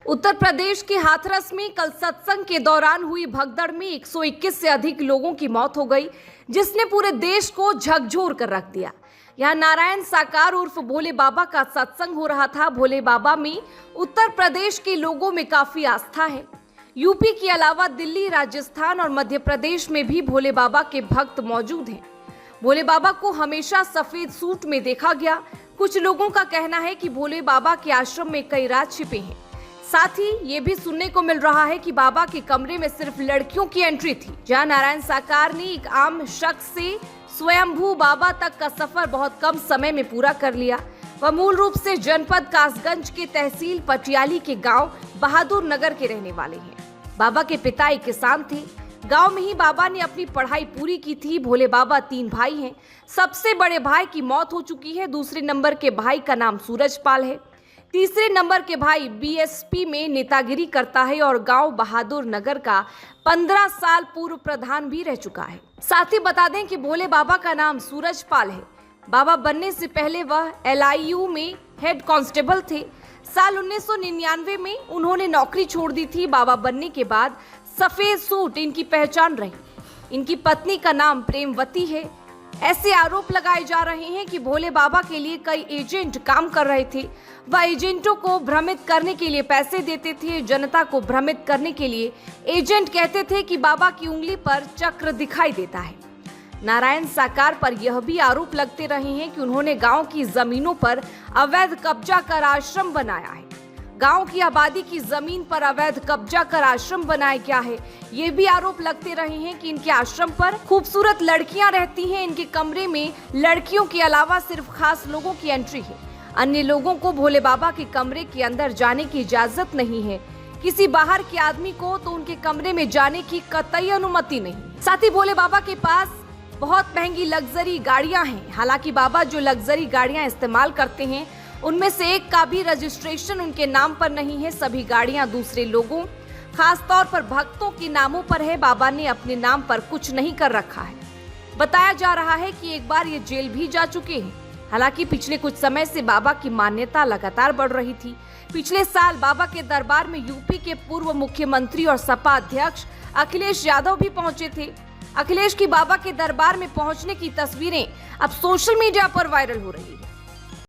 उत्तर प्रदेश के हाथरस में कल सत्संग के दौरान हुई भगदड़ में 121 से अधिक लोगों की मौत हो गई, जिसने पूरे देश को झकझोर कर रख दिया। यहाँ नारायण साकार उर्फ भोले बाबा का सत्संग हो रहा था। भोले बाबा में उत्तर प्रदेश के लोगों में काफी आस्था है। यूपी के अलावा दिल्ली, राजस्थान और मध्य प्रदेश में भी भोले बाबा के भक्त मौजूद हैं। भोले बाबा को हमेशा सफेद सूट में देखा गया। कुछ लोगों का कहना है कि भोले बाबा के आश्रम में कई राज छिपे हैं। साथ ही ये भी सुनने को मिल रहा है कि बाबा के कमरे में सिर्फ लड़कियों की एंट्री थी। जहां नारायण साकार ने एक आम शख्स से स्वयंभू बाबा तक का सफर बहुत कम समय में पूरा कर लिया। वह मूल रूप से जनपद कासगंज के तहसील पटियाली के गांव बहादुर नगर के रहने वाले हैं। बाबा के पिता एक किसान थे। गांव में ही बाबा ने अपनी पढ़ाई पूरी की थी। भोले बाबा 3 भाई हैं। सबसे बड़े भाई की मौत हो चुकी है। दूसरे नंबर के भाई का नाम सूरजपाल है। तीसरे नंबर के भाई बीएसपी में नेतागिरी करता है और गांव बहादुर नगर का 15 साल पूर्व प्रधान भी रह चुका है। साथ ही बता दें कि भोले बाबा का नाम सूरजपाल है। बाबा बनने से पहले वह LIU में हेड कांस्टेबल थे। साल 1999 में उन्होंने नौकरी छोड़ दी थी। बाबा बनने के बाद सफेद सूट इनकी पहचान रही। इनकी पत्नी का नाम प्रेमवती है। ऐसे आरोप लगाए जा रहे हैं कि भोले बाबा के लिए कई एजेंट काम कर रहे थे। वह एजेंटों को भ्रमित करने के लिए पैसे देते थे। जनता को भ्रमित करने के लिए एजेंट कहते थे कि बाबा की उंगली पर चक्र दिखाई देता है। नारायण साकार पर यह भी आरोप लगते रहे हैं कि उन्होंने गांव की जमीनों पर अवैध कब्जा कर आश्रम बनाया है। गांव की आबादी की जमीन पर अवैध कब्जा कर आश्रम बनाया गया है। ये भी आरोप लगते रहे हैं कि इनके आश्रम पर खूबसूरत लड़कियां रहती हैं। इनके कमरे में लड़कियों के अलावा सिर्फ खास लोगों की एंट्री है। अन्य लोगों को भोले बाबा के कमरे के अंदर जाने की इजाजत नहीं है। किसी बाहर के आदमी को तो उनके कमरे में जाने की कतई अनुमति नहीं। साथ ही भोले बाबा के पास बहुत महंगी लग्जरी गाड़ियां हैं। हालांकि बाबा जो लग्जरी गाड़ियां इस्तेमाल करते हैं उनमें से एक का भी रजिस्ट्रेशन उनके नाम पर नहीं है। सभी गाड़ियां दूसरे लोगों, खास तौर पर भक्तों के नामों पर है। बाबा ने अपने नाम पर कुछ नहीं कर रखा है। बताया जा रहा है कि एक बार ये जेल भी जा चुके हैं। हालांकि पिछले कुछ समय से बाबा की मान्यता लगातार बढ़ रही थी। पिछले साल बाबा के दरबार में यूपी के पूर्व मुख्यमंत्री और सपा अध्यक्ष अखिलेश यादव भी पहुंचे थे। अखिलेश की बाबा के दरबार में पहुंचने की तस्वीरें अब सोशल मीडिया पर वायरल हो रही है।